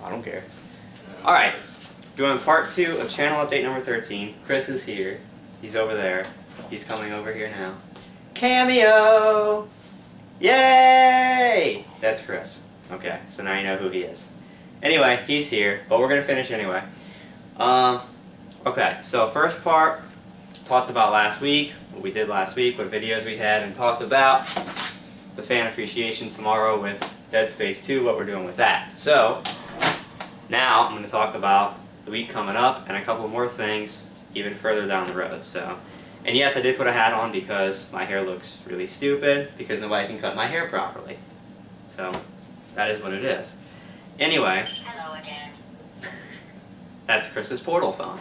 I don't care. Alright, doing part 2 of channel update number 13. Chris is here. He's over there. He's coming over here now. Cameo! Yay! That's Chris. Okay, so now you know who he is. Anyway, he's here, but we're going to finish anyway. Okay, so first part, talked about last week, what we did last week, what videos we had, and talked about the fan appreciation tomorrow with Dead Space 2, what we're doing with that. So, now I'm going to talk about the week coming up and a couple more things even further down the road. So, and yes, I did put a hat on because my hair looks really stupid because nobody can cut my hair properly. So, that is what it is. Anyway. Hello again. That's Chris's Portal phone.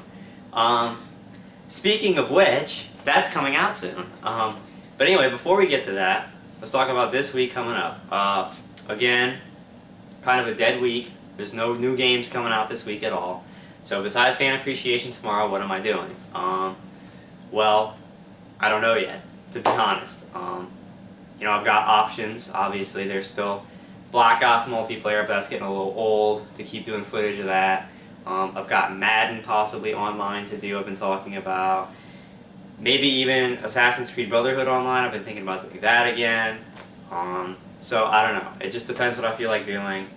Speaking of which, that's coming out soon. But anyway, before we get to that, let's talk about this week coming up. Again, kind of a dead week. There's no new games coming out this week at all. So besides fan appreciation tomorrow, what am I doing? Well, I don't know yet, to be honest. You know, I've got options. Obviously, there's still Black Ops multiplayer, but that's getting a little old to keep doing footage of that. I've got Madden possibly online to do, I've been talking about. Maybe even Assassin's Creed Brotherhood online, I've been thinking about doing that again. So I don't know, it just depends what I feel like doing,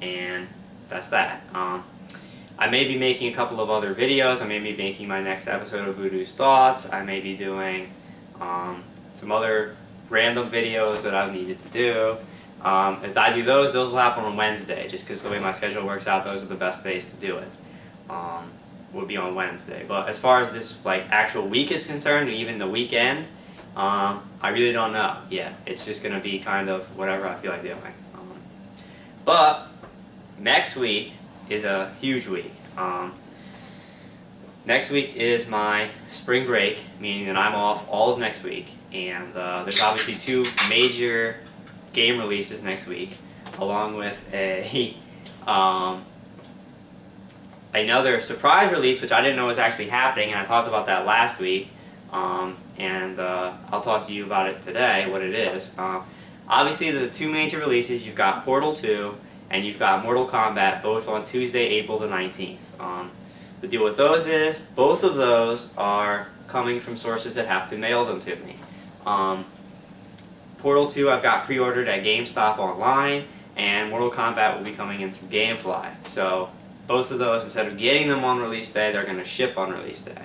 and that's that. I may be making a couple of other videos. I may be making my next episode of Voodoo's Thoughts. I may be doing some other random videos that I've needed to do. If I do those will happen on Wednesday, just because the way my schedule works out, those are the best days to do it. Would be on Wednesday. But as far as this actual week is concerned, and even the weekend, I really don't know. Yeah, it's just going to be kind of whatever I feel like doing. But next week is a huge week. Next week is my spring break, meaning that I'm off all of next week, and there's obviously 2 major game releases next week, along with another surprise release, which I didn't know was actually happening, and I talked about that last week, and I'll talk to you about it today, what it is. Obviously, the 2 major releases, you've got Portal 2, and you've got Mortal Kombat, both on Tuesday, April the 19th. The deal with those is, both of those are coming from sources that have to mail them to me. Portal 2 I've got pre-ordered at GameStop online, and Mortal Kombat will be coming in through Gamefly. So both of those, instead of getting them on release day, they're going to ship on release day.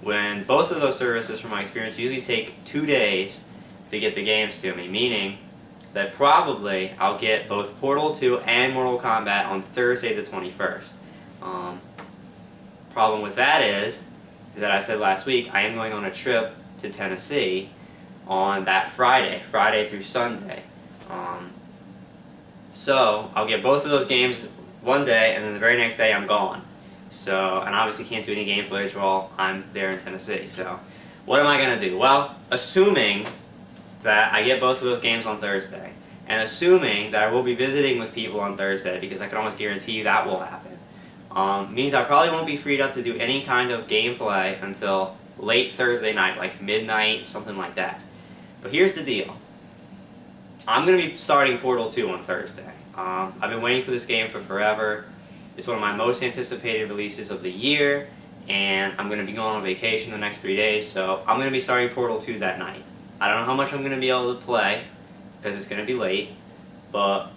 When both of those services, from my experience, usually take 2 days to get the games to me, meaning that probably I'll get both Portal 2 and Mortal Kombat on Thursday the 21st. Problem with that is that I said last week, I am going on a trip to Tennessee on that Friday through Sunday. So I'll get both of those games one day, and then the very next day I'm gone. So, and obviously can't do any game footage while I'm there in Tennessee. So, what am I going to do? Well, assuming that I get both of those games on Thursday, and assuming that I will be visiting with people on Thursday, because I can almost guarantee you that will happen, means I probably won't be freed up to do any kind of gameplay until late Thursday night, like midnight, something like that. But here's the deal. I'm going to be starting Portal 2 on Thursday. I've been waiting for this game for forever. It's one of my most anticipated releases of the year, and I'm going to be going on vacation the next 3 days, so I'm going to be starting Portal 2 that night. I don't know how much I'm going to be able to play, because it's going to be late, but,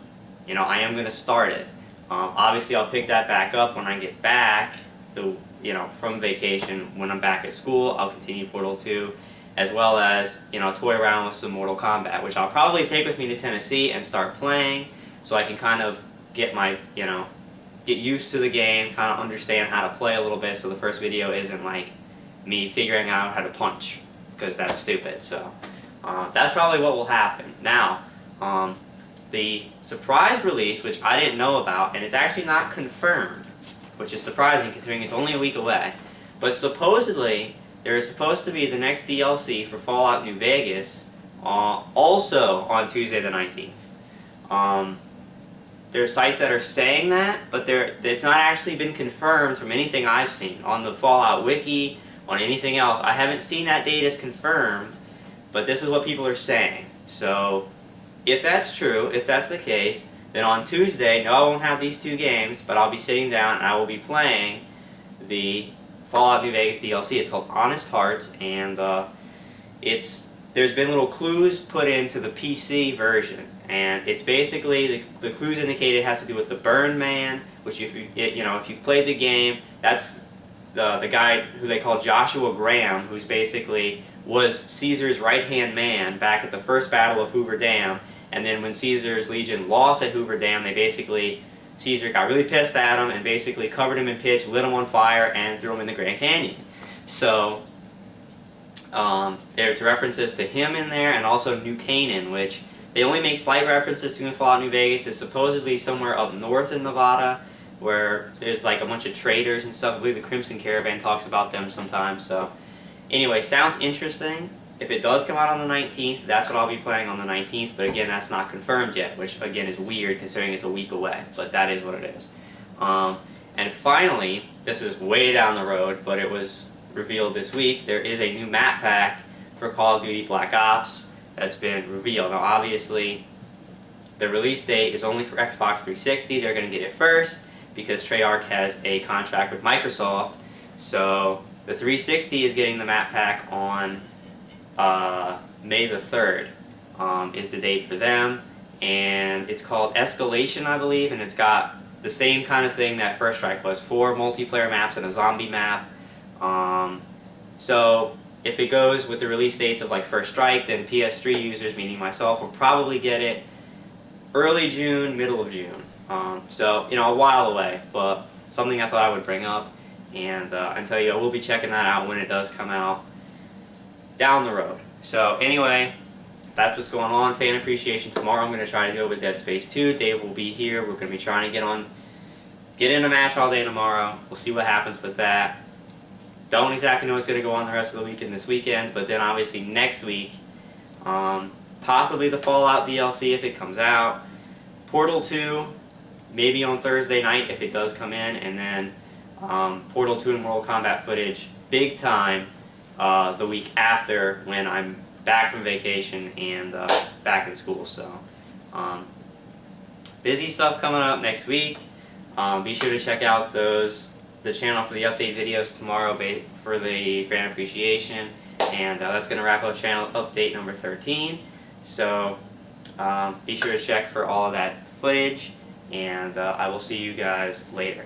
you know, I am going to start it. Obviously, I'll pick that back up when I get back, from vacation. When I'm back at school, I'll continue Portal 2, as well as, toy around with some Mortal Kombat, which I'll probably take with me to Tennessee and start playing, so I can kind of get my, get used to the game, kind of understand how to play a little bit, so the first video isn't like me figuring out how to punch, because that's stupid. So that's probably what will happen. Now, the surprise release, which I didn't know about, and it's actually not confirmed, which is surprising considering it's only a week away, but supposedly there is supposed to be the next DLC for Fallout New Vegas also on Tuesday the 19th. There are sites that are saying that, but it's not actually been confirmed from anything I've seen. On the Fallout Wiki, on anything else, I haven't seen that date as confirmed, but this is what people are saying. So, if that's true, if that's the case, Then on Tuesday, no, I won't have these 2 games, but I'll be sitting down and I will be playing the Fallout New Vegas DLC. It's called Honest Hearts, and there's been little clues put into the PC version, and it's basically the clues indicate it has to do with the Burn Man, which if you've played the game, that's the guy who they call Joshua Graham, who's basically was Caesar's right-hand man back at the first battle of Hoover Dam. And then when Caesar's Legion lost at Hoover Dam, Caesar got really pissed at him and basically covered him in pitch, lit him on fire, and threw him in the Grand Canyon. So there's references to him in there, and also New Canaan, which they only make slight references to in Fallout New Vegas. It's supposedly somewhere up north in Nevada, where there's like a bunch of traders and stuff. I believe the Crimson Caravan talks about them sometimes. So anyway, sounds interesting. If it does come out on the 19th, that's what I'll be playing on the 19th, but again, that's not confirmed yet, which again is weird considering it's a week away, but that is what it is. And finally, this is way down the road, but it was revealed this week, there is a new map pack for Call of Duty Black Ops that's been revealed. Now obviously, the release date is only for Xbox 360, they're going to get it first, because Treyarch has a contract with Microsoft, so the 360 is getting the map pack on May the 3rd is the date for them, and it's called Escalation, I believe, and it's got the same kind of thing that First Strike was, 4 multiplayer maps and a zombie map. So if it goes with the release dates of like First Strike, then PS3 users, meaning myself, will probably get it early June, middle of June. So, you know, a while away, but something I thought I would bring up, and tell you I will be checking that out when it does come out down the road. So anyway, that's what's going on. Fan appreciation tomorrow. I'm going to try to do it with Dead Space 2. Dave will be here. We're going to be trying to get in a match all day tomorrow. We'll see what happens with that. Don't exactly know what's going to go on the rest of the weekend this weekend, but then obviously next week, possibly the Fallout DLC if it comes out. Portal 2, maybe on Thursday night if it does come in, and then Portal 2 and Mortal Kombat footage big time the week after when I'm back from vacation and back in school. So busy stuff coming up next week. Be sure to check out the channel for the update videos tomorrow for the fan appreciation, and that's going to wrap up channel update number 13. So be sure to check for all of that footage, and I will see you guys later.